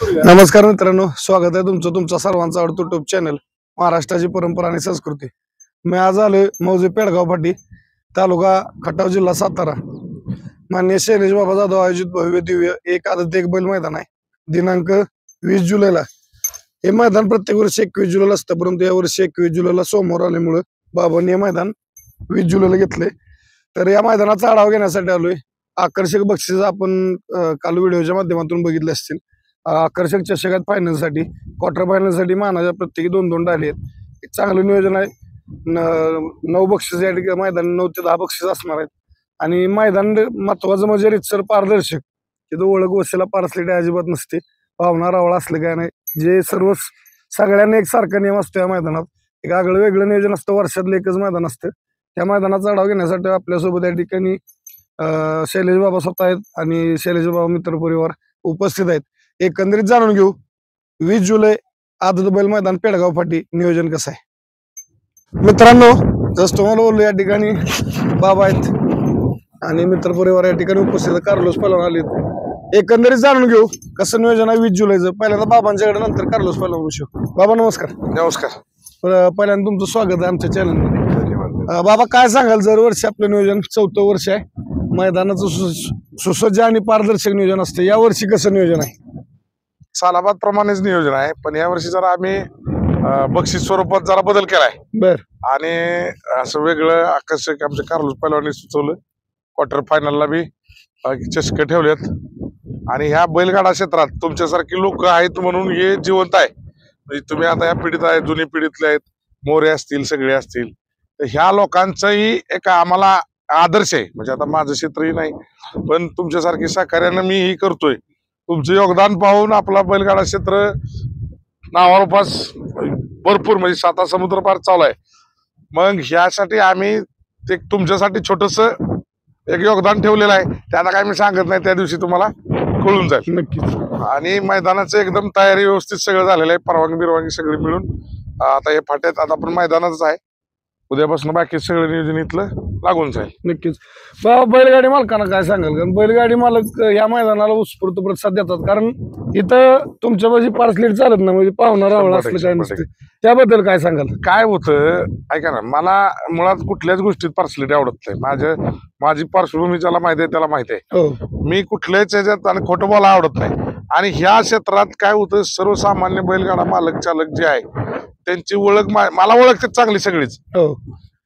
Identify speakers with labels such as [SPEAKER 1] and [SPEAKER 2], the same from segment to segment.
[SPEAKER 1] नमस्कार मित्रांनो, स्वागत आहे तुमचा सर्वांचा आवडतो युट्यूब चॅनल महाराष्ट्राची परंपरा आणि संस्कृती। मी आज आलोय मौजे पेडगाव फाटी, तालुका खटाव, जिल्हा सातारा। माननीय शैलेश बाबा जाधव आयोजित भव्य दिव्य एक आदत एक बैल मैदान आहे। दिनांक 20 जुलैला हे मैदान प्रत्येक वर्षी 21 जुलैला असतं, परंतु या वर्षी 21 जुलैला सोमवार आल्यामुळे बाबांनी हे मैदान 20 जुलैला घेतले। तर या मैदानाचा आढावा घेण्यासाठी आलोय। आकर्षक बक्षीस आपण काल व्हिडिओच्या माध्यमातून बघितले असतील। आकर्षक चषक आहेत फायनलसाठी, क्वार्टर फायनलसाठी मानाच्या प्रत्येकी 2-2 डाली आहेत। एक चांगलं नियोजन आहे। 9 बक्षीस या ठिकाणी मैदान 9 ते 10 बक्षीस असणार आहेत। आणि मैदान महत्वाचं म्हणजे रितसर पारदर्शक, तिथं ओळख वसेला पारसलेटी अजिबात नसते, पाहुणा रावळा असलं काय नाही। जे सगळ्यांना एक सारखा नियम असतो या मैदानात, एक आगळं वेगळं नियोजन असतं। वर्षातलं एकच मैदान असतं। त्या मैदानाचा आढावा घेण्यासाठी आपल्यासोबत या ठिकाणी शैलेश बाबा स्वतः आहेत आणि शैलेश बाबा मित्र परिवार उपस्थित आहेत। एकंदरीत जाणून घेऊ 20 जुलै आदत बैल मैदान पेडगाव फाटी नियोजन कसं आहे। मित्रांनो, जसं तुम्हाला बोललो या ठिकाणी बाबा आहेत आणि मित्र परिवार या ठिकाणी उपस्थित, कार्लोस पहलवान आलेत। एकंदरीत जाणून घेऊ कसं नियोजन आहे 20 जुलैचं। पहिल्यांदा बाबांच्याकडे, नंतर कार्लोस पहलवान विषय। बाबा नमस्कार।
[SPEAKER 2] नमस्कार।
[SPEAKER 1] पहिल्यांदा तुमचं स्वागत आहे आमच्या चॅनलमध्ये। बाबा काय सांगाल, दरवर्षी आपलं नियोजन 4थं वर्ष आहे, मैदानाचं सुसज्ज आणि पारदर्शक नियोजन असतं, या वर्षी कसं नियोजन आहे?
[SPEAKER 2] सालाबाद प्रमाणेच नियोजन आहे, पण या वर्षी जरा आम्ही बक्षीस स्वरूपात जरा बदल केलाय।
[SPEAKER 1] बर।
[SPEAKER 2] आणि असं वेगळं आकर्षक आमच्या कार्लोस पहलवानी सुचवलं। क्वार्टर फायनलला बी चषक ठेवलेत आणि ह्या बैलगाडा क्षेत्रात तुमच्यासारखी लोक आहेत म्हणून हे जिवंत आहे। म्हणजे तुम्ही आता या पिढीत आहे, जुनी पिढीतले आहेत, मोरे असतील, सगळे असतील, तर ह्या लोकांचाही एक आम्हाला आदर्श आहे। म्हणजे आता माझं क्षेत्रही नाही, पण तुमच्यासारखी सहकार्यानं मी ही करतोय। तुमचं योगदान पाहून आपला बैलगाडा क्षेत्र नावारूपास भरपूर, म्हणजे 7 समुद्र पार चालू आहे। मग ह्यासाठी आम्ही ते तुमच्यासाठी छोटस एक योगदान ठेवलेलं आहे। त्यांना काय मी सांगत नाही, त्या दिवशी तुम्हाला कळून जाईल
[SPEAKER 1] नक्कीच।
[SPEAKER 2] आणि मैदानाचं एकदम तयारी व्यवस्थित सगळं झालेलं आहे। परवानगी बिरवानगी सगळी मिळून आता हे फाट्यात आता आपण मैदानातच आहे। उद्यापासून बाकी सगळं नियोजन इथलं लागून जाईल।
[SPEAKER 1] नक्कीच। बैलगाडी मालकांना काय सांगाल, कारण बैलगाडी मालक या मैदानाला उत्स्फूर्त प्रतिसाद देतात, कारण इथं तुमच्या माझी पार्सलेट चालत ना, म्हणजे पाहुणा रावळा असलं काय नसतं, त्याबद्दल काय सांगाल?
[SPEAKER 2] काय होतं ऐका ना, मला मुळात कुठल्याच गोष्टीत पार्सलिटी आवडत नाही। माझी पार्श्वभूमी ज्याला माहिती आहे त्याला माहिती आहे। मी कुठल्याच ह्याच्यात आणि खोटं बोला आवडत नाही। आणि ह्या क्षेत्रात काय होतं, सर्वसामान्य बैलगाडा मालक चालक जे आहे त्यांची ओळख मला ओळखतात चांगली सगळीच।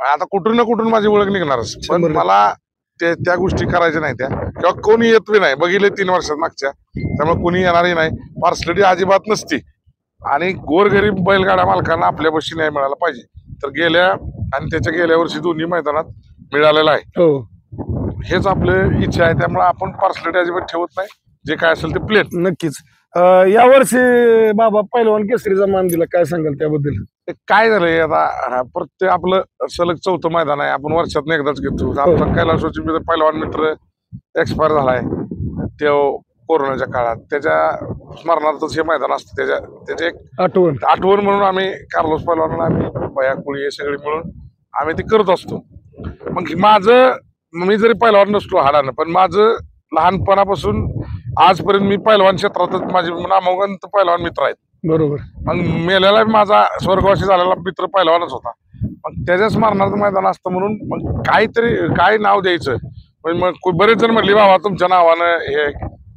[SPEAKER 2] आता कुठून ना कुठून माझी ओळख निघणारच, पण मला त्या गोष्टी करायच्या नाही त्या, किंवा कोणी येत बी नाही, बघितले 3 वर्षात मागच्या, त्यामुळे कोणी येणारही नाही। पार्सलिटी अजिबात नसती आणि गोरगरीब बैलगाडा मालकांना आपल्यापाशी न्याय मिळाला पाहिजे। तर गेल्या आणि त्याच्या गेल्या वर्षी दोन्ही मैदानात मिळालेला आहे। हेच आपलं इच्छा आहे, त्यामुळे आपण पार्सलिटी अजिबात ठेवत नाही। जे काय असेल ते प्लेट।
[SPEAKER 1] नक्कीच। या वर्षी बाबा पहिलवान केसरीचा मान दिला, काय सांगाल त्याबद्दल?
[SPEAKER 2] काय झालंय, आता प्रत्येक आपलं सलग 4थं मैदान आहे, आपण वर्षातून एकदाच घेतो। आपला कैलासवाची पहिलवान मित्र एक्सपायर झालाय तो कोरोनाच्या काळात, त्याच्या स्मरणार्थच हे मैदान असतं। त्याचे एक आठवण म्हणून आम्ही कार्लोस पहलवान, आम्ही बया कुळी हे सगळे मिळून आम्ही ते करत असतो। मग मी जरी पहिलवान नसतो हाडानं, पण माझं लहानपणापासून आजपर्यंत मी पहिलवान क्षेत्रातच माझे नामवंत पहिलवान मित्र आहेत।
[SPEAKER 1] बरोबर।
[SPEAKER 2] मग मेलेला माझा स्वर्गवासी झालेला मित्र पहिलवानच होता। मग त्याच्या स्मरणार्थ मैदान असतं म्हणून मग काहीतरी काय नाव द्यायचं। मग बरेच जण म्हटले, बाबा तुमच्या नावानं हे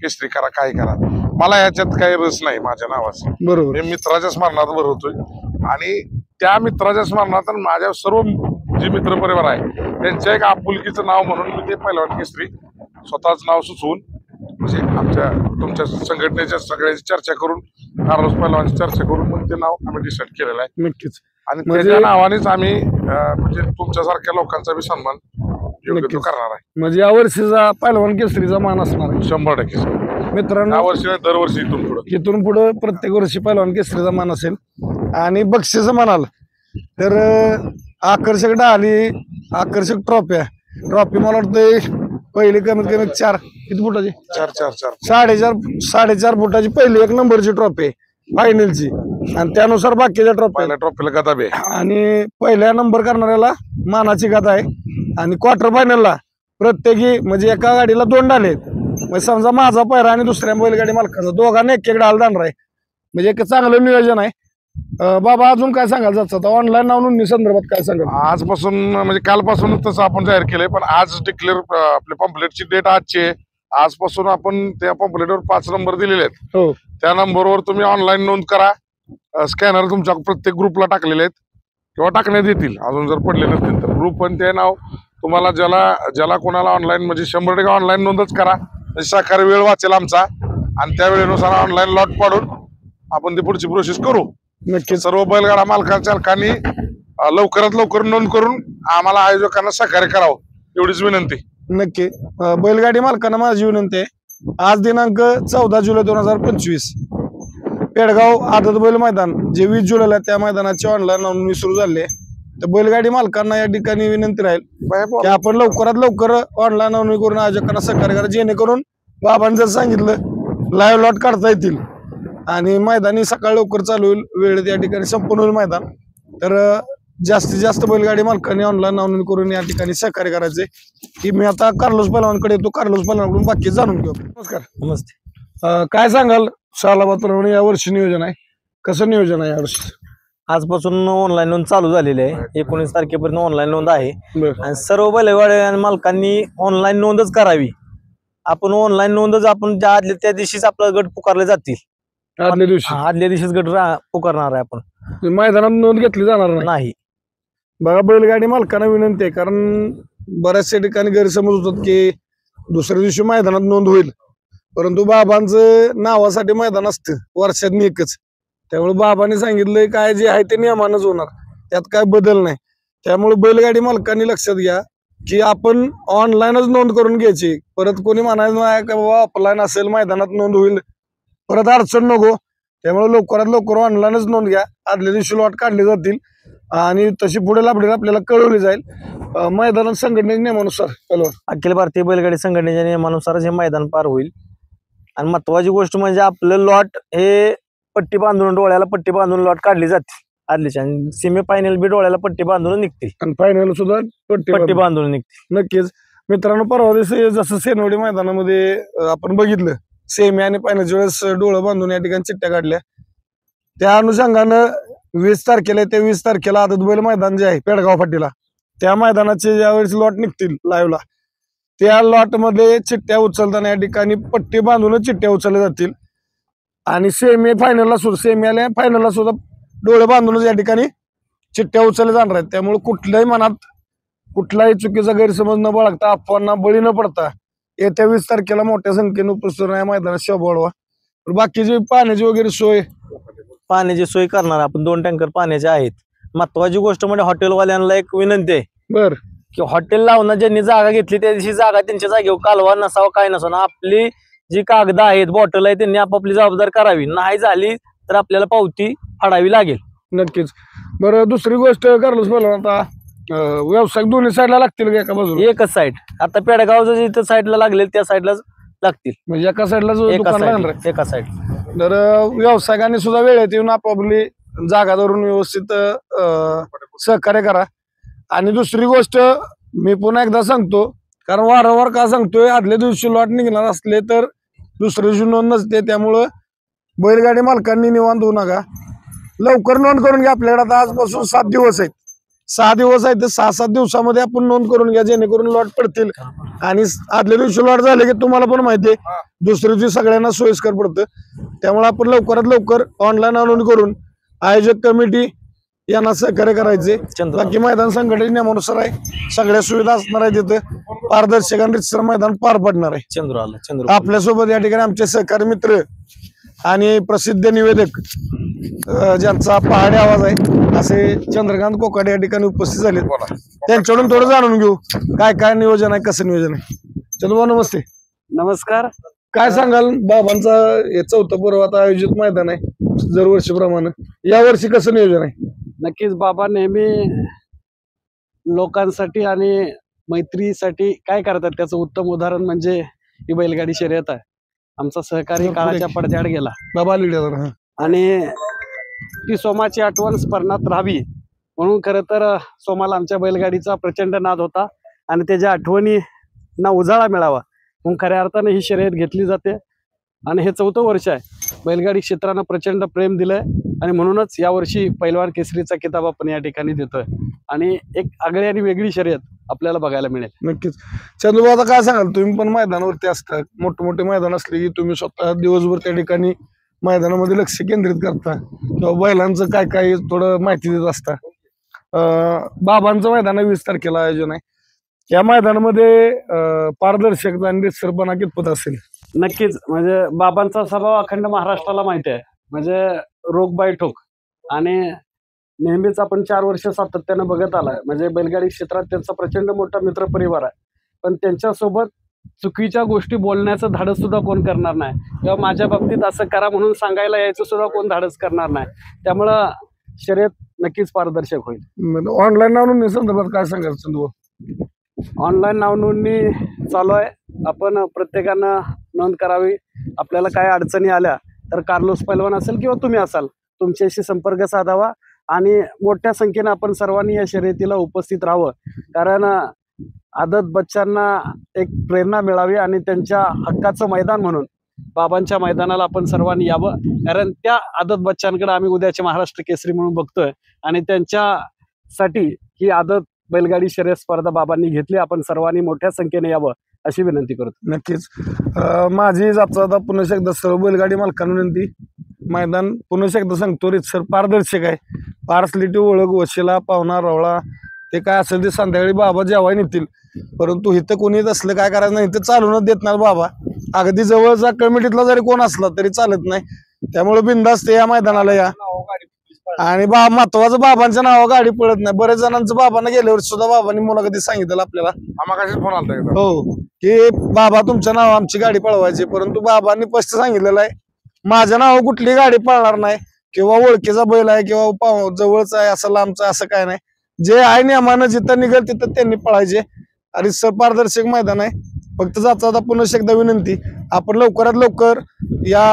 [SPEAKER 2] केसरी करा, काय करा। मला ह्याच्यात काही रस नाही माझ्या नावाचं।
[SPEAKER 1] बरोबर।
[SPEAKER 2] मी मित्राच्या स्मरणार्थ भरवतोय आणि त्या मित्राच्या स्मरणार्थ माझ्या सर्व जे मित्र परिवार आहे त्यांच्या एक आपुलकीचं नाव म्हणून मी ते पहिलवान केसरी स्वतःच नाव सुचवून, म्हणजे तुमच्या संघटनेच्या सगळ्याची चर्चा करून, कार्लोस पहलवानची चर्चा करून मग ते नाव आम्ही डिसाईड केलेलं आहे।
[SPEAKER 1] नक्कीच।
[SPEAKER 2] आणि त्याच्या नावानेच आम्ही म्हणजे तुमच्यासारख्या लोकांचा बी सन्मान योग्य करणार आहे।
[SPEAKER 1] म्हणजे या वर्षीचा पहिलवान केसरीचा मान असणार आहे
[SPEAKER 2] 100%।
[SPEAKER 1] मित्रांनो,
[SPEAKER 2] या वर्षी दरवर्षी
[SPEAKER 1] इथून पुढे प्रत्येक वर्षी पहिलवान केसरीचा मान असेल। आणि बक्षीस म्हणाल तर आकर्षक डाली, आकर्षक ट्रॉफी मला वाटतं पहिली कमीत कमी 4 किती फुटाची, 4.5 फुटाची पहिली 1 नंबरची ट्रॉफी फायनलची, आणि त्यानुसार बाकीच्या
[SPEAKER 2] ट्रॉफीला गदा बी,
[SPEAKER 1] आणि पहिल्या नंबर करणाऱ्याला मानाची गदा आहे, आणि क्वार्टर फायनलला प्रत्येकी म्हणजे एका गाडीला 2 डाले आहेत. म्हणजे समजा माझा पैरा आणि दुसऱ्या बैलगाडी मालकाचा दोघांना एक डाल जाणार आहे. म्हणजे एक चांगलं नियोजन आहे. बाबा अजून काय सांगाल जायचं ऑनलाईन नोंदणी संदर्भात काय सांगाल?
[SPEAKER 2] आजपासून म्हणजे कालपासून तसं आपण जाहीर केलंय, पण आज डिक्लेअर आपल्या पम्पलेटची डेट आजची आहे. आजपासून आपण त्या पम्पलेटवर 5 नंबर दिलेले आहेत.
[SPEAKER 1] हो,
[SPEAKER 2] त्या नंबरवर तुम्ही ऑनलाईन नोंद करा. स्कॅनर तुमच्या प्रत्येक ग्रुपला टाकलेले आहेत किंवा टाकण्यात येतील. अजून जर पडले नसतील तर ग्रुप पण ते नाव तुम्हाला ज्याला कोणाला ऑनलाईन म्हणजे 100% ऑनलाईन नोंदच करा. म्हणजे सहकारी वेळ वाचेल आमचा आणि त्या वेळेनुसार ऑनलाईन लॉट पाडून आपण ती पुढची प्रोसेस करू.
[SPEAKER 1] नक्कीच.
[SPEAKER 2] सर्व बैलगाडा मालकांनी लवकरात लवकर नोंद करून आम्हाला आयोजकांना सहकार्य करावं एवढीच विनंती.
[SPEAKER 1] नक्की. बैलगाडी मालकांना माझी विनंती आहे, आज दिनांक 14 जुलै 2025 पेडगाव आदत बैल मैदान जे 20 जुलैला त्या मैदानाची ऑनलाईन नोंदणी सुरू झाली आहे. तर बैलगाडी मालकांना या ठिकाणी विनंती राहील की आपण लवकरात लवकर ऑनलाईन नोंदणी करून आयोजकांना सहकार्य करा, जेणेकरून बाबांनी जर सांगितलं लाईव्ह लॉट काढता येतील आणि मैदानी सकाळ लवकर चालू होईल, वेळेत या ठिकाणी संपूर्ण होईल मैदान. तर जास्तीत जास्त बैलगाडी मालकांनी ऑनलाईन नोंदणी करून या ठिकाणी सहकार्य करायचे. की मी आता कार्लोस पहलवानकडे येतो, कार्लोस पहलवानकडून बाकी जाणून घेऊ. नमस्कार.
[SPEAKER 3] नमस्ते.
[SPEAKER 1] काय सांगाल शालाबाद प्रमाणे या वर्षी नियोजन आहे, कसं नियोजन आहे यावर्षी?
[SPEAKER 3] आजपासून ऑनलाईन नोंद चालू झालेली आहे. 19 तारखेपर्यंत ऑनलाईन नोंद आहे
[SPEAKER 1] बरं.
[SPEAKER 3] आणि सर्व बैलगाडी मालकांनी ऑनलाईन नोंदच करावी. आपण ऑनलाईन नोंदच आपण ज्या आदल्या त्या दिवशीच आपला गट पुकारले जातील.
[SPEAKER 1] आदल्या दिवशी
[SPEAKER 3] आदल्या दिवशीच गट पुकारणार आहे आपण,
[SPEAKER 1] मैदानात नोंद घेतली जाणार
[SPEAKER 3] नाही.
[SPEAKER 1] बघा बैलगाडी मालकांना विनंती आहे, कारण बऱ्याचशा ठिकाणी गैरसमज होतात की दुसऱ्या दिवशी मैदानात नोंद होईल, परंतु बाबांचं नावासाठी मैदान असतं वर्षातून एकच. त्यामुळे बाबांनी सांगितलंय काय जे आहे ते नियमानच होणार, त्यात काय बदल नाही. त्यामुळे बैलगाडी मालकांनी लक्षात घ्या की आपण ऑनलाईनच नोंद करून घ्यायची. परत कोणी म्हणायचं नाही का बाबा ऑफलाईन असेल मैदानात नोंद होईल, परत अडचण नको. त्यामुळे लवकरात लवकर ऑनलाईनच नोंद घ्या. आदल्या दिवशी लॉट काढले जातील आणि तशी पुढे अपडेट आपल्याला कळवली जाईल मैदानात संघटनेच्या नियमानुसार.
[SPEAKER 3] अखिल भारतीय बैलगाडी संघटनेच्या नियमानुसारच हे मैदान पार होईल. आणि महत्वाची गोष्ट म्हणजे आपलं लॉट हे पट्टी बांधून, डोळ्याला पट्टी बांधून लॉट काढली जाते आदलीच्या, आणि सेमी फायनल बी डोळ्याला पट्टी बांधून निघते
[SPEAKER 1] आणि फायनल सुद्धा
[SPEAKER 3] पट्टी बांधून निघते.
[SPEAKER 1] नक्कीच मित्रांनो, परवा दिवशी जसं सेनवडी मैदानामध्ये आपण बघितलं सेमी आणि फायनलच्या वेळेस डोळं बांधून या ठिकाणी चिठ्ठ्या काढल्या. त्या अनुषंगानं 20 तारखेला त्या 20 तारखेला आदत बैल मैदान जे आहे पेडगाव फाटीला, त्या मैदानाचे ज्यावेळेस लॉट निघतील लाईव्हला, त्या लॉट मध्ये चिठ्ठ्या उचलताना या ठिकाणी पट्टी बांधूनच चिठ्ठ्या उचलल्या जातील. आणि सेमी आणि फायनलला सुद्धा डोळे बांधूनच या ठिकाणी चिठ्ठ्या उचलल्या जाणार आहेत. त्यामुळे कुठल्याही मनात कुठलाही चुकीचा गैरसमज न बाळगता, अफवांना बळी न पडता येत्या 20 तारखेला मोठ्या संख्येने उपस्थित या मैदानात शोभा वाढवा. बाकीची पाण्याची वगैरे सोय,
[SPEAKER 3] पाण्याची सोय करणार आपण. 2 टँकर पाण्याचे आहेत. महत्वाची गोष्ट म्हणजे हॉटेलवाल्यांना एक विनंती आहे
[SPEAKER 1] बर
[SPEAKER 3] की हॉटेल लावणार ज्यांनी जागा घेतली त्या दिवशी जागा त्यांच्या जागेवर कालवा नसावा, काय नसावं. आपली जी कागद आहेत, बॉटल आहे, त्यांनी आपापली जबाबदारी करावी. नाही झाली तर आपल्याला पावती फाडावी लागेल.
[SPEAKER 1] नक्कीच. बरं, दुसरी गोष्ट कार्लोस पहलवान, आता व्यावसायिक दोन्ही साईडला लागतील का एका बाजूला?
[SPEAKER 3] एकच साईड. आता पेडगावचं जिथं साईडला लागले त्या साईडलाच लागतील.
[SPEAKER 1] म्हणजे एका साईडला
[SPEAKER 3] एका साईड.
[SPEAKER 1] तर व्यावसायिकांनी सुद्धा वेळेत येऊन आपापली जागा धरून व्यवस्थित सहकार्य करा. आणि दुसरी गोष्ट मी पुन्हा एकदा सांगतो, कारण वारंवार का सांगतोय, आदल्या दिवशी लॉट निघणार असले तर दुसऱ्या दिवशी नोंद नसते. त्यामुळं बैलगाडी मालकांनी निवांत होऊ नका, लवकर नोंद करून घ्या. आपल्याकडे आता आजपासून 7 दिवस आहेत, 6 दिवस आहेत. तर 6-7 दिवसामध्ये आपण नोंद करून घ्या, जेणेकरून लॉट पडतील. आणि आदल्या दिवशी लॉट झाले की तुम्हाला पण माहिती आहे दुसऱ्या दिवशी सगळ्यांना सोयीस्कर पडतं. त्यामुळे आपण लवकरात लवकर ऑनलाईन नोंद करून आयोजक कमिटी यांना सहकार्य करायचे. बाकी मैदान संघटनेच्या नियमानुसार आहे, सगळ्या सुविधा असणार आहे. तिथं पारदर्शक आणि रितसर मैदान पार पडणार आहे.
[SPEAKER 3] चंद्र
[SPEAKER 1] आपल्यासोबत या ठिकाणी आमचे सहकारी मित्र आणि प्रसिद्ध निवेदक ज्यांचा पहाडी आवाज आहे असे चंद्रकांत कोकाडे या ठिकाणी उपस्थित झाले. त्यांच्याकडून थोडं जाणून घेऊ काय काय नियोजन आहे, कसं नियोजन आहे. चंद्रभाऊ नमस्ते.
[SPEAKER 4] नमस्कार.
[SPEAKER 1] काय सांगाल, बाबांचा हे 4थं पर्व आता आयोजित मैदान आहे दरवर्षीप्रमाणे, यावर्षी कसं नियोजन आहे?
[SPEAKER 4] नक्कीच बाबा नेहमी लोकांसाठी आणि मैत्रीसाठी काय करतात त्याचं उत्तम उदाहरण म्हणजे ही बैलगाडी शर्यत आहे. आमचा सहकारी काळाच्या पडद्याआड गेला
[SPEAKER 1] बाबा लीडर,
[SPEAKER 4] आणि ती सोमाची आठवण स्मरणात राहावी म्हणून खरं तर सोमाला आमच्या बैलगाडीचा प्रचंड नाद होता आणि त्याच्या आठवणी ना उजाळा मिळावा म्हणून खऱ्या अर्थाने ही शर्यत घेतली जाते आणि हे 4थं वर्ष आहे. बैलगाडी क्षेत्रानं प्रचंड प्रेम दिलंय आणि म्हणूनच यावर्षी पैलवान केसरीचा किताब आपण या ठिकाणी देतोय आणि एक आगळी आणि वेगळी शर्यत आपल्याला बघायला मिळेल.
[SPEAKER 1] नक्कीच. चंदूभाऊ, आता काय सांगाल, तुम्ही पण मैदानावरती असता, मोठे मैदान असले की तुम्ही स्वतः दिवसभर त्या ठिकाणी मैदानामध्ये लक्ष केंद्रित करता किंवा बैलांचं काय काय थोडं माहिती देत असता. बाबांचं मैदान 20 तारखेला आयोजन आहे, या मैदानामध्ये पारदर्शकता आणि रितसरपणा कितपत असेल?
[SPEAKER 4] नक्कीच. म्हणजे बाबांचा स्वभाव अखंड महाराष्ट्राला माहिती आहे. म्हणजे रोग बाय ठोक आणि नेहमीच आपण 4 वर्ष सातत्यानं बघत आलाय. म्हणजे बैलगाडी क्षेत्रात त्यांचा प्रचंड मोठा मित्र परिवार आहे, पण त्यांच्यासोबत चुकीच्या गोष्टी बोलण्याचं धाडस सुद्धा कोण करणार नाही किंवा माझ्या बाबतीत असं करा म्हणून सांगायला यायचं सुद्धा कोण धाडस करणार नाही. त्यामुळं शर्यत नक्कीच पारदर्शक होईल.
[SPEAKER 1] ऑनलाईन नाव संदर्भात काय सांगाल चंदूभाऊ?
[SPEAKER 4] ऑनलाईन नाव नोंदणी चालू आहे. आपण प्रत्येकानं नोंद करावी. आपल्याला काय अडचणी आल्या तर कार्लोस पैलवान असेल किंवा तुम्ही असाल, तुमच्याशी संपर्क साधावा आणि मोठ्या संख्येनं आपण सर्वांनी या शर्यतीला उपस्थित राहावं. कारण आदत बच्चांना एक प्रेरणा मिळावी आणि त्यांच्या हक्काचं मैदान म्हणून बाबांच्या मैदानाला आपण सर्वांनी यावं. कारण त्या आदत बच्चांकडे आम्ही उद्याचे महाराष्ट्र केसरी म्हणून बघतोय आणि त्यांच्यासाठी ही आदत बैलगाडी शर्यत स्पर्धा बाबांनी घेतली. आपण सर्वांनी मोठ्या संख्येने यावं अशी विनंती करतो.
[SPEAKER 1] नक्कीच. माझी जाता पुन्हा एकदा सर्व बैलगाडी मालकांना विनंती, मैदान पुन्हा एकदा सांगतो, रितसर पारदर्शक आहे. पार्सलिटी, ओळख, वशिला, पाहुणा, रवळा ते काय असेल ते संध्याकाळी बाबा जेवाय नेतील, परंतु इथं कोणी असलं काय करायचं नाही, इथं चालूनच देत नाही बाबा. अगदी जवळचा कमिटीतला जरी कोण असला तरी चालत नाही. त्यामुळे बिंदास्त या मैदानाला या. आणि महत्वाचं, बाबांच्या नावावर गाडी पळत नाही. बरेच जणांचं बाबांना गेल्यावर सुद्धा बाबांनी मुलाखतीत सांगितलं आपल्याला,
[SPEAKER 2] आम्हाला फोन आलता एकदा.
[SPEAKER 1] हो, की बाबा तुमच्या नावावर आमची गाडी पळवायची, परंतु बाबांनी स्पष्ट सांगितलेलं आहे, माझ्या नावावर कुठली गाडी पळणार नाही किंवा ओळखीचा बैल आहे किंवा जवळचा आहे असं लांबचा असं काय नाही. जे आहे नियमानं जिथं निघेल तिथं त्यांनी पळायचे. आणि पारदर्शक मैदान आहे. फक्त जाता पुन्हा एकदा विनंती, आपण लवकरात लवकर या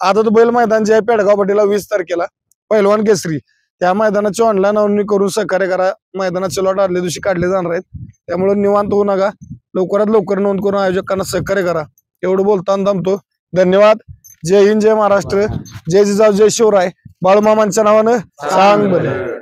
[SPEAKER 1] आदत बैल मैदान जे आहे पेडगाव पाटीला 20 तारखेला पैलवान केसरी, त्या मैदानाची ऑनलाईन नोंदणी करून सहकार्य करा. मैदानाचे लॉट आदल्या दिवशी काढले जाणार आहेत, त्यामुळे निवांत होऊ नका. लवकरात लवकर नोंद करून आयोजकांना सहकार्य करा. एवढं बोलताना थांबतो. धन्यवाद. जय हिंद, जय महाराष्ट्र, जय जिजाऊ, जय शिवराय. बाळूमामांच्या नावानं सांग बरं.